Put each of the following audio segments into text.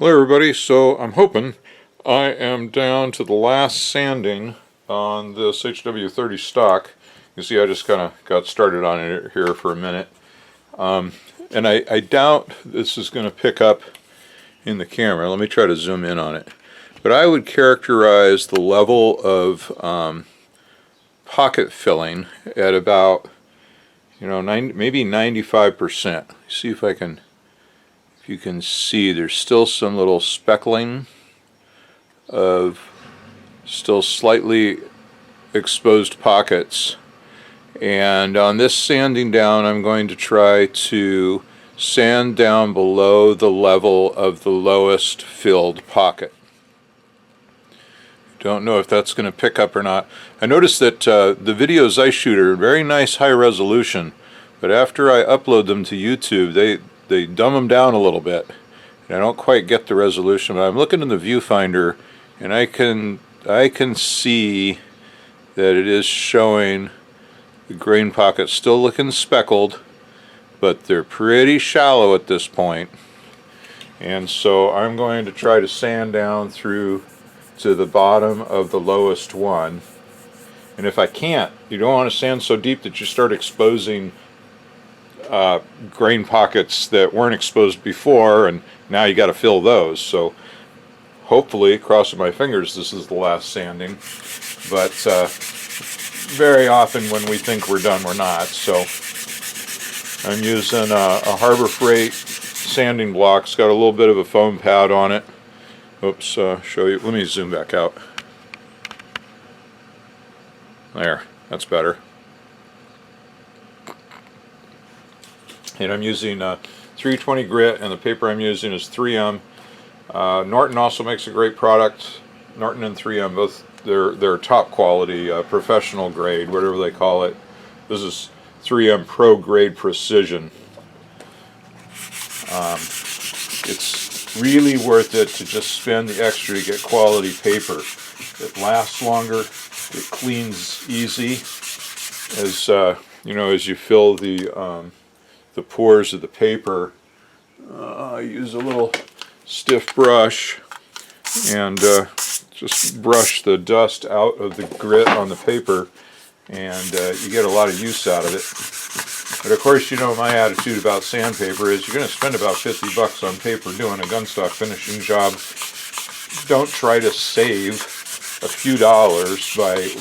Hello everybody, so I'm hoping I am down to the last sanding on this HW30 stock. You see I just kind of got started on it here for a minute. And I doubt this is going to pick up in the camera. Let me try to zoom in on it. But I would characterize the level of pocket filling at about, maybe 95%. See if I can... If you can see, there's still some little speckling of still slightly exposed pockets. And on this sanding down, I'm going to try to sand down below the level of the lowest filled pocket. Don't know if that's going to pick up or not. I noticed that the videos I shoot are very nice high resolution, but after I upload them to YouTube, they dumb them down a little bit. And I don't quite get the resolution, but I'm looking in the viewfinder and I can see that it is showing the grain pockets still looking speckled, but they're pretty shallow at this point. And so I'm going to try to sand down through to the bottom of the lowest one. And if I can't, you don't want to sand so deep that you start exposing grain pockets that weren't exposed before, and now you got to fill those. So hopefully, crossing my fingers, this is the last sanding. But very often when we think we're done, we're not. So I'm using a Harbor Freight sanding block. It's got a little bit of a foam pad on it. Oops, show you. Let me zoom back out. There, that's better. And I'm using 320 grit, and the paper I'm using is 3M. Norton also makes a great product. Norton and 3M, both they're top quality, professional grade, whatever they call it. This is 3M Pro Grade Precision. It's really worth it to just spend the extra to get quality paper. It lasts longer. It cleans easy. As as you fill the pores of the paper, I use a little stiff brush and just brush the dust out of the grit on the paper, and you get a lot of use out of it. But of course, my attitude about sandpaper is you're going to spend about 50 bucks on paper doing a gunstock finishing job. Don't try to save a few dollars by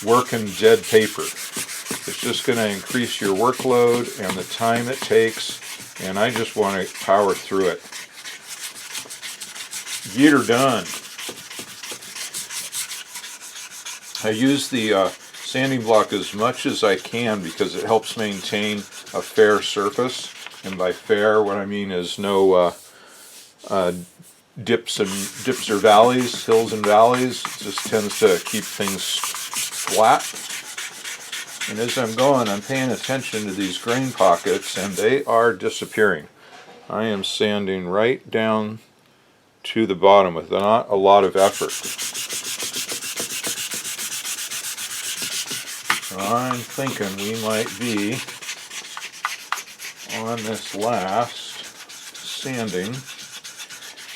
working dead paper. It's just going to increase your workload and the time it takes, and I just want to power through it. Get her done. I use the sanding block as much as I can because it helps maintain a fair surface, and by fair what I mean is no dips or valleys, hills and valleys. It just tends to keep things flat. And as I'm going, I'm paying attention to these grain pockets, and they are disappearing. I am sanding right down to the bottom with not a lot of effort. So I'm thinking we might be on this last sanding.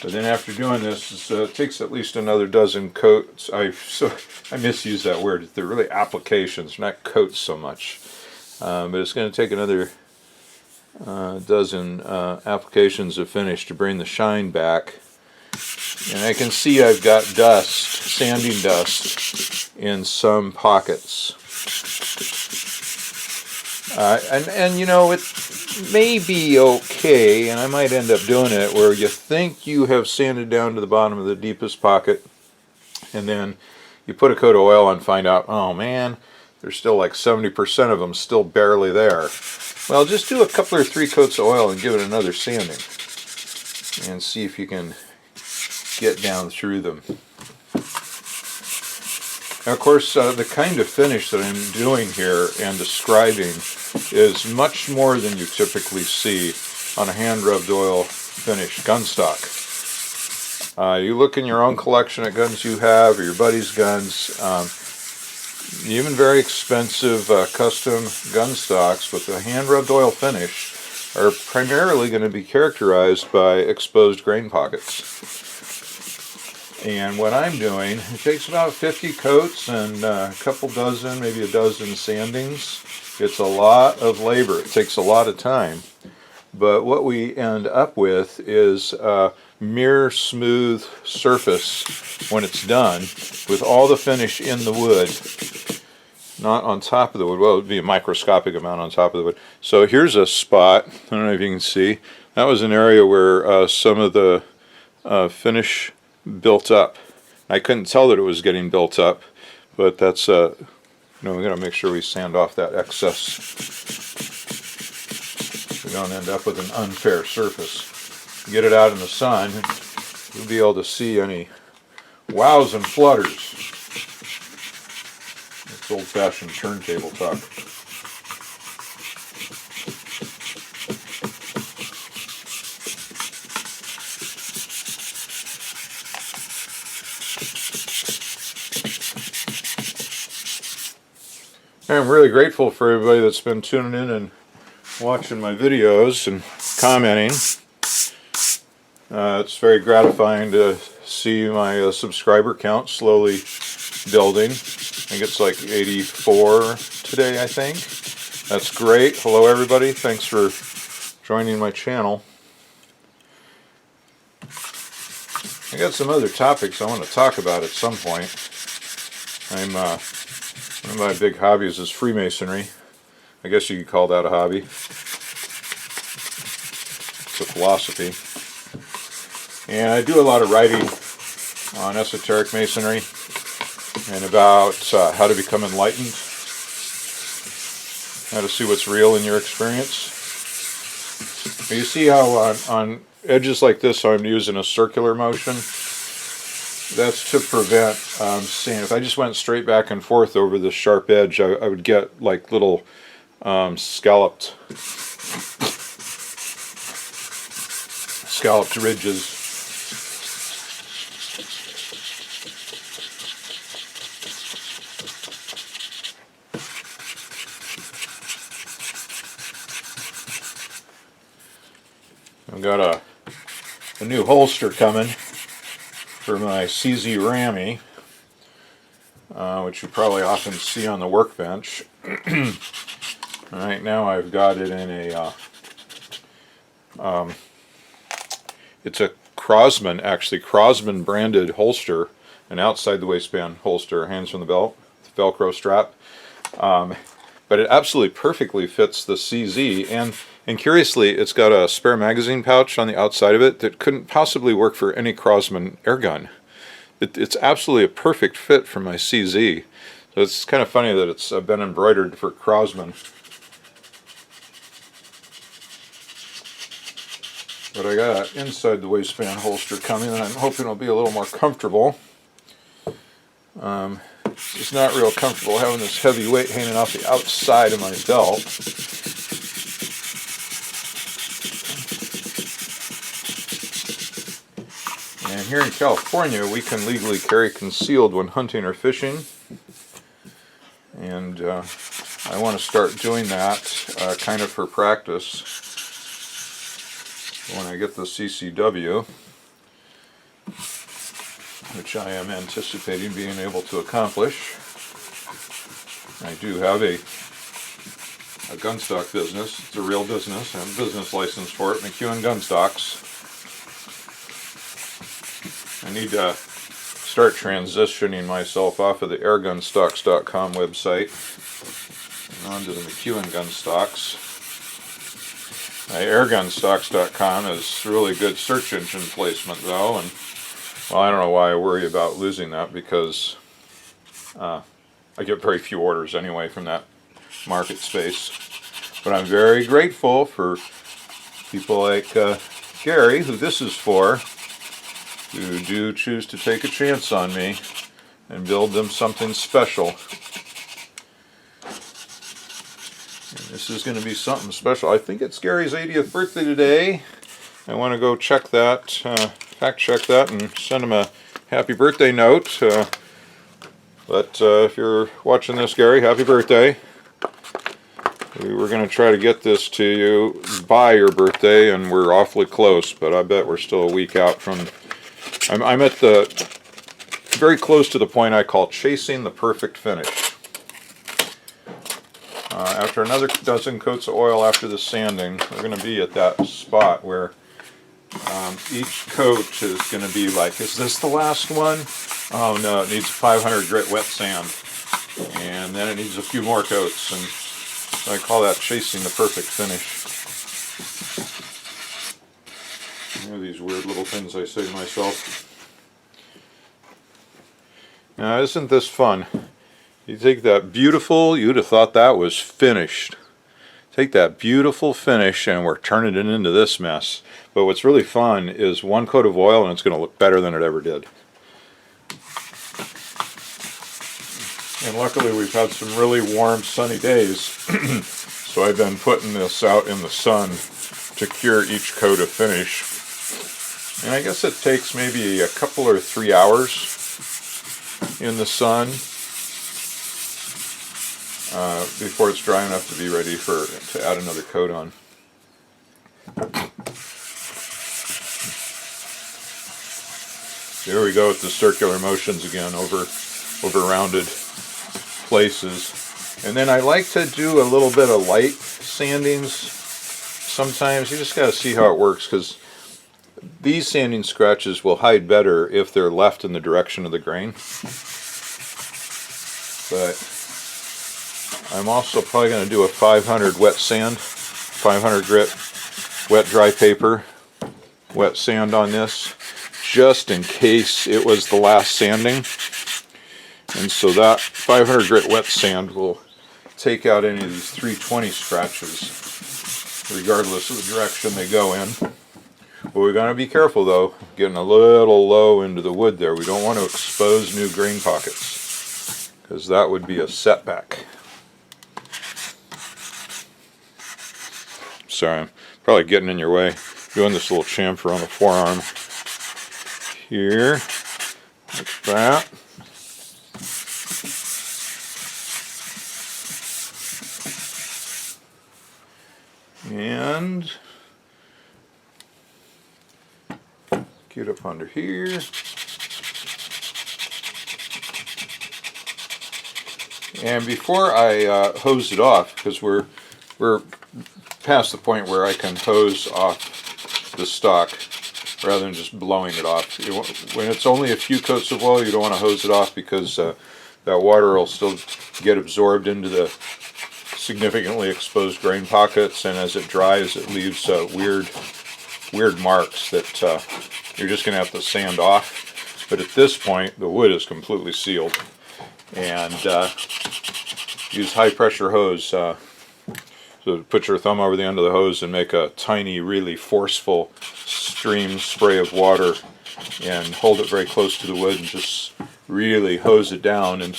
But then after doing this, it takes at least another dozen coats. I misuse that word. They're really applications, not coats so much. But it's going to take another dozen applications of finish to bring the shine back. And I can see I've got dust, sanding dust, in some pockets. It may be okay, and I might end up doing it where you think you have sanded down to the bottom of the deepest pocket, and then you put a coat of oil and find out, oh man, there's still like 70% of them still barely there. Well, just do a couple or three coats of oil and give it another sanding and see if you can get down through them. Now, of course, the kind of finish that I'm doing here and describing is much more than you typically see on a hand-rubbed oil finished gunstock. You look in your own collection at guns you have, or your buddy's guns, even very expensive custom gun stocks with a hand-rubbed oil finish, are primarily going to be characterized by exposed grain pockets. And what I'm doing, it takes about 50 coats and a couple dozen, maybe a dozen sandings. It's a lot of labor. It takes a lot of time. But what we end up with is a mirror smooth surface when it's done, with all the finish in the wood, not on top of the wood. Well, it would be a microscopic amount on top of the wood. So here's a spot. I don't know if you can see. That was an area where some of the finish built up. I couldn't tell that it was getting built up, but that's we're going to make sure we sand off that excess. We don't end up with an unfair surface. Get it out in the sun, you'll be able to see any wows and flutters. It's old-fashioned turntable talk. I'm really grateful for everybody that's been tuning in and watching my videos and commenting. It's very gratifying to see my subscriber count slowly building. I think it's like 84 today, I think. That's great. Hello everybody. Thanks for joining my channel. I got some other topics I want to talk about at some point. One of my big hobbies is Freemasonry. I guess you could call that a hobby. It's a philosophy. And I do a lot of writing on esoteric masonry and about how to become enlightened, how to see what's real in your experience. You see how on edges like this I'm using a circular motion? That's to prevent sand. If I just went straight back and forth over the sharp edge, I would get like little scalloped ridges. I've got a new holster coming for my CZ Rammy, which you probably often see on the workbench. Right now I've got it in a, it's a Crosman, actually, Crosman branded holster, an outside the waistband holster, hangs from the belt, Velcro strap. But it absolutely perfectly fits the CZ, and curiously, it's got a spare magazine pouch on the outside of it that couldn't possibly work for any Crosman airgun. It's absolutely a perfect fit for my CZ. So it's kind of funny that it's been embroidered for Crosman. But I got an inside the waistband holster coming, and I'm hoping it'll be a little more comfortable. It's not real comfortable having this heavy weight hanging off the outside of my belt. And here in California, we can legally carry concealed when hunting or fishing. And I want to start doing that kind of for practice when I get the CCW, which I am anticipating being able to accomplish. I do have a gunstock business. It's a real business. I have a business license for it, McEwen Gunstocks. I need to start transitioning myself off of the airgunstocks.com website and onto the McEwen Gunstocks. Airgunstocks.com is really good search engine placement though, and well, I don't know why I worry about losing that, because I get very few orders anyway from that market space. But I'm very grateful for people like Gary, who this is for, who do choose to take a chance on me and build them something special. And this is going to be something special. I think it's Gary's 80th birthday today. I want to go check that, fact check that, and send him a happy birthday note. But if you're watching this, Gary, happy birthday. We were going to try to get this to you by your birthday, and we're awfully close, but I bet we're still a week out from... I'm at the... very close to the point I call chasing the perfect finish. After another dozen coats of oil after the sanding, we're going to be at that spot where each coat is going to be like, is this the last one? Oh no, it needs 500 grit wet sand. And then it needs a few more coats, and so I call that chasing the perfect finish. You know, these weird little things I say to myself. Now, isn't this fun? You take that beautiful, you'd have thought that was finished. Take that beautiful finish and we're turning it into this mess. But what's really fun is one coat of oil and it's going to look better than it ever did. And luckily we've had some really warm, sunny days. So I've been putting this out in the sun to cure each coat of finish. And I guess it takes maybe a couple or 3 hours in the sun before it's dry enough to be ready to add another coat on. Here we go with the circular motions again over rounded places. And then I like to do a little bit of light sandings sometimes. You just got to see how it works, because these sanding scratches will hide better if they're left in the direction of the grain. But I'm also probably going to do a 500 wet sand, 500 grit wet dry paper, wet sand on this, just in case it was the last sanding. And so that 500 grit wet sand will take out any of these 320 scratches, regardless of the direction they go in. But we're going to be careful though, getting a little low into the wood there. We don't want to expose new grain pockets, because that would be a setback. Sorry, I'm probably getting in your way. Doing this little chamfer on the forearm here, like that. And get up under here. And before I hose it off, because we're past the point where I can hose off the stock rather than just blowing it off. When it's only a few coats of oil, you don't want to hose it off, because that water will still get absorbed into the significantly exposed grain pockets, and as it dries it leaves weird marks that you're just going to have to sand off. But at this point the wood is completely sealed, and use high pressure hose. So put your thumb over the end of the hose and make a tiny, really forceful stream spray of water, and hold it very close to the wood and just really hose it down and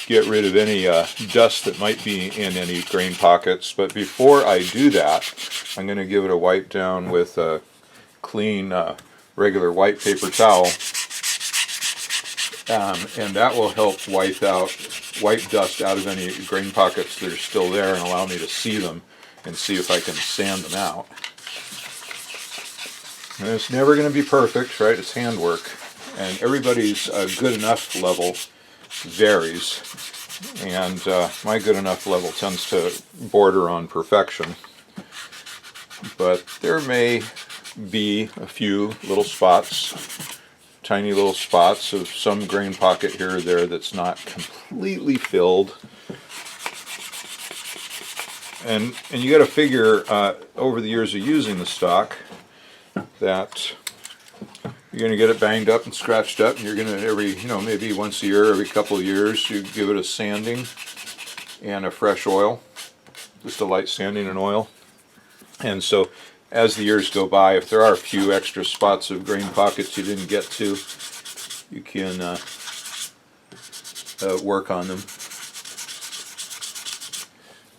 get rid of any dust that might be in any grain pockets. But before I do that, I'm going to give it a wipe down with a clean regular white paper towel, and that will help wipe dust out of any grain pockets that are still there and allow me to see them and see if I can sand them out. And it's never going to be perfect, right? It's handwork, and everybody's good enough level varies, and my good enough level tends to border on perfection. But there may be a few little spots, tiny little spots of some grain pocket here or there that's not completely filled. And you got to figure over the years of using the stock that you're going to get it banged up and scratched up, and you're going to maybe once a year, every couple of years, you give it a sanding and a fresh oil, just a light sanding and oil. And so as the years go by, if there are a few extra spots of grain pockets you didn't get to, you can work on them.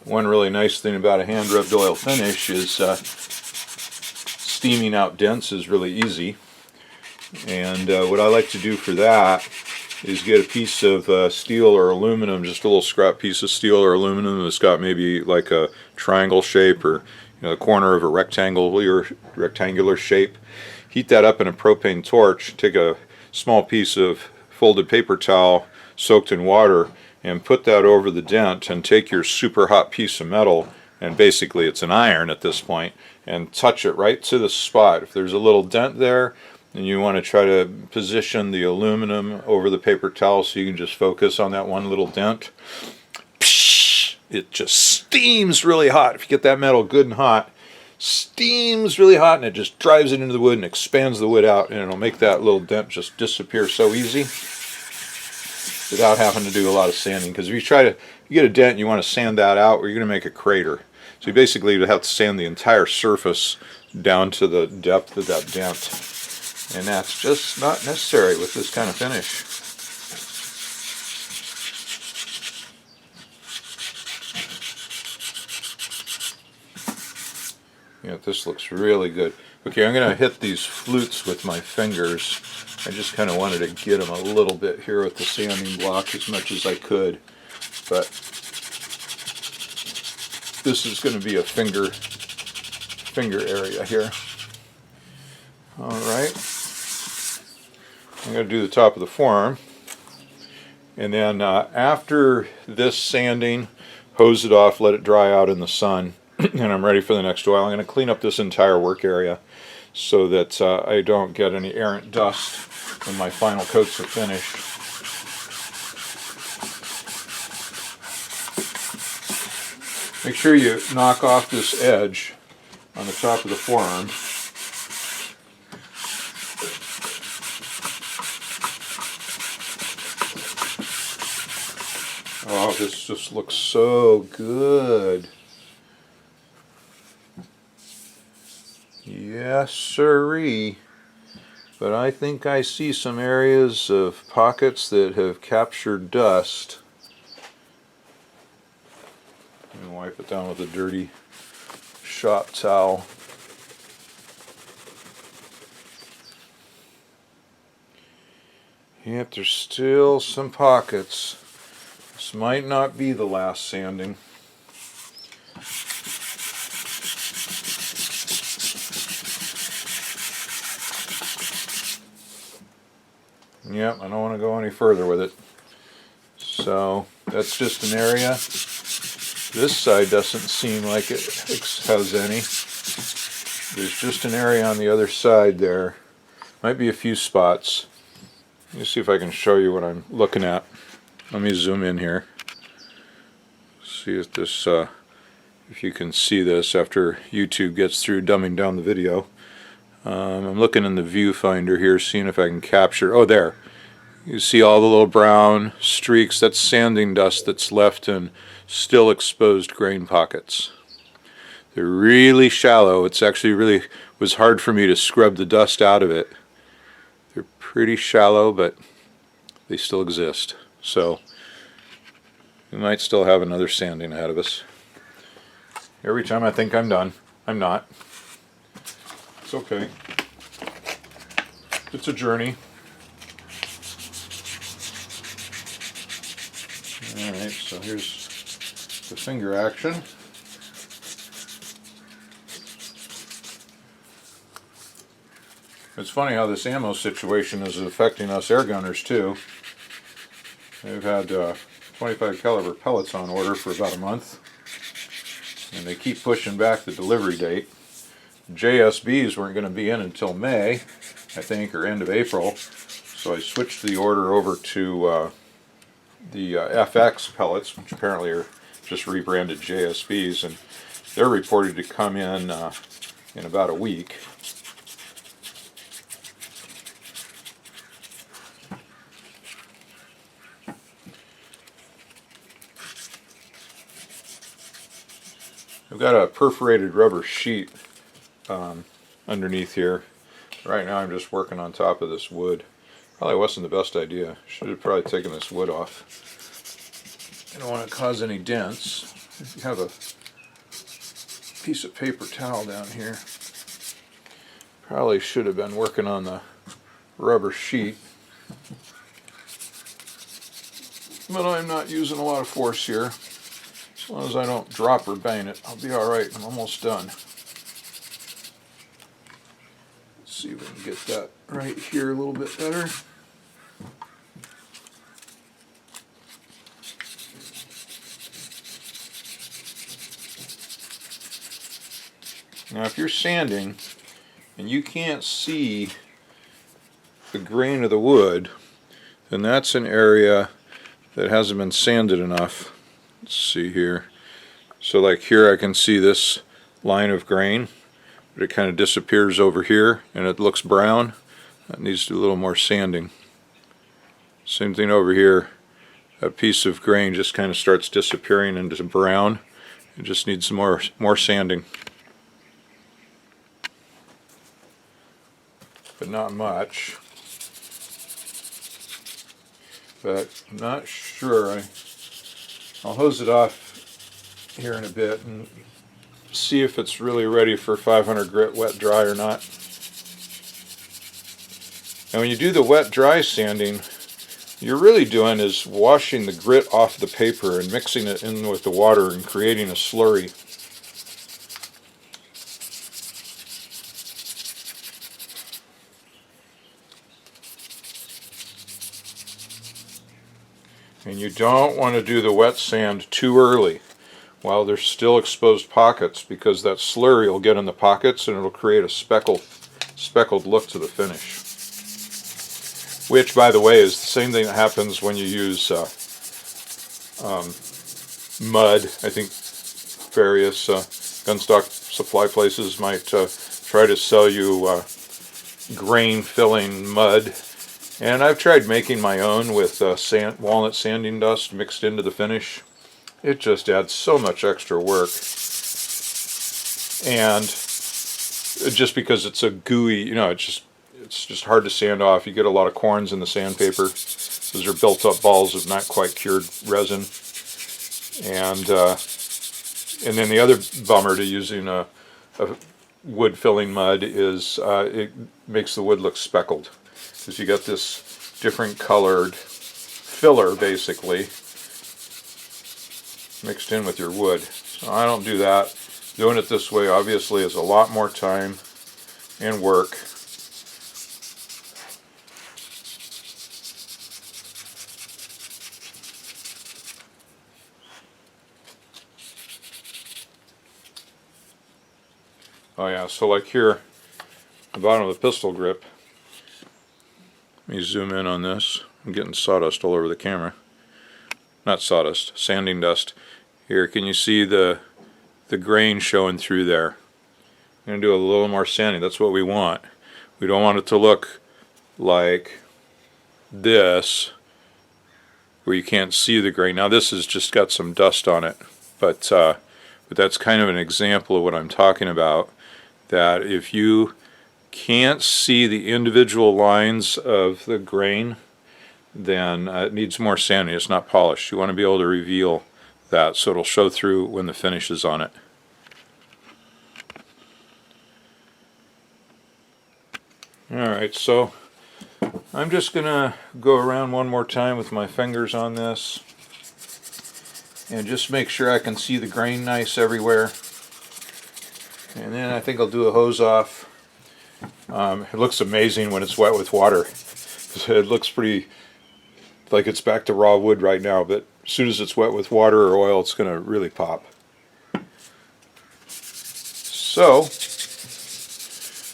One really nice thing about a hand rubbed oil finish is steaming out dents is really easy. And what I like to do for that is get a piece of steel or aluminum, just a little scrap piece of steel or aluminum that's got maybe like a triangle shape, or the corner of a rectangular shape. Heat that up in a propane torch. Take a small piece of folded paper towel soaked in water and put that over the dent, and take your super hot piece of metal, and basically it's an iron at this point, and touch it right to the spot. If there's a little dent there, and you want to try to position the aluminum over the paper towel so you can just focus on that one little dent, it just steams really hot. If you get that metal good and hot, steams really hot, and it just drives it into the wood and expands the wood out, and it'll make that little dent just disappear so easy without having to do a lot of sanding. Because if you get a dent and you want to sand that out, or you're going to make a crater. So you basically would have to sand the entire surface down to the depth of that dent. And that's just not necessary with this kind of finish. Yeah, this looks really good. Okay, I'm going to hit these flutes with my fingers. I just kind of wanted to get them a little bit here with the sanding block as much as I could. But this is going to be a finger area here. Alright. I'm going to do the top of the form. And then after this sanding, hose it off, let it dry out in the sun. And I'm ready for the next oil. I'm going to clean up this entire work area so that I don't get any errant dust when my final coats are finished. Make sure you knock off this edge on the top of the forearm. Oh, this just looks so good. Yes, sirree. But I think I see some areas of pockets that have captured dust. I'm going to wipe it down with a dirty shop towel. Yep, there's still some pockets. This might not be the last sanding. Yep, I don't want to go any further with it. So that's just an area. This side doesn't seem like it has any. There's just an area on the other side there. Might be a few spots. Let me see if I can show you what I'm looking at. Let me zoom in here. See if this, if you can see this after YouTube gets through dumbing down the video. I'm looking in the viewfinder here, seeing if I can capture. Oh, there. You see all the little brown streaks. That's sanding dust that's left in still exposed grain pockets. They're really shallow. It's actually really was hard for me to scrub the dust out of it. They're pretty shallow, but they still exist. So we might still have another sanding ahead of us. Every time I think I'm done, I'm not. It's okay. It's a journey. Alright, so here's the finger action. It's funny how this ammo situation is affecting us air gunners too. They've had 25 caliber pellets on order for about a month, and they keep pushing back the delivery date. JSBs weren't going to be in until May, I think, or end of April, so I switched the order over to the FX pellets, which apparently are just rebranded JSBs, and they're reported to come in about a week. I've got a perforated rubber sheet underneath here. Right now I'm just working on top of this wood. Probably wasn't the best idea. Should have probably taken this wood off. I don't want to cause any dents. If you have a piece of paper towel down here, probably should have been working on the rubber sheet. But I'm not using a lot of force here. As long as I don't drop or bang it, I'll be alright. I'm almost done. see if we can get that right here a little bit better. Now if you're sanding and you can't see the grain of the wood, then that's an area that hasn't been sanded enough. Let's see here. So like here I can see this line of grain, but it kind of disappears over here and it looks brown. That needs to do a little more sanding. Same thing over here. That piece of grain just kind of starts disappearing into brown. It just needs some more sanding. But not much. But I'm not sure. I'll hose it off here in a bit and see if it's really ready for 500 grit wet dry or not. And when you do the wet dry sanding, you're really doing is washing the grit off the paper and mixing it in with the water and creating a slurry. And you don't want to do the wet sand too early while there's still exposed pockets, because that slurry will get in the pockets and it'll create a speckled look to the finish. Which, by the way, is the same thing that happens when you use mud. I think various gun stock supply places might try to sell you grain filling mud. And I've tried making my own with walnut sanding dust mixed into the finish. It just adds so much extra work. And just because it's a gooey, you know, it's just hard to sand off. You get a lot of corns in the sandpaper. Those are built up balls of not quite cured resin. And then the other bummer to using a wood filling mud is it makes the wood look speckled. Because you got this different colored filler basically mixed in with your wood. So I don't do that. Doing it this way obviously is a lot more time and work. Oh yeah, so like here, the bottom of the pistol grip. Let me zoom in on this. I'm getting sawdust all over the camera. Not sawdust, sanding dust. Here, can you see the grain showing through there? I'm going to do a little more sanding. That's what we want. We don't want it to look like this, where you can't see the grain. Now this has just got some dust on it, but that's kind of an example of what I'm talking about. That if you can't see the individual lines of the grain, then it needs more sanding. It's not polished. You want to be able to reveal that so it'll show through when the finish is on it. Alright, so I'm just going to go around one more time with my fingers on this and just make sure I can see the grain nice everywhere. And then I think I'll do a hose off. It looks amazing when it's wet with water. It looks pretty like it's back to raw wood right now, but as soon as it's wet with water or oil, it's going to really pop. So,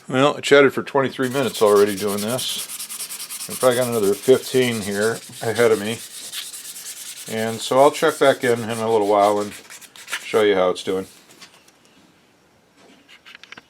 well, I chatted for 23 minutes already doing this. I've probably got another 15 here ahead of me. And so I'll check back in a little while and show you how it's doing.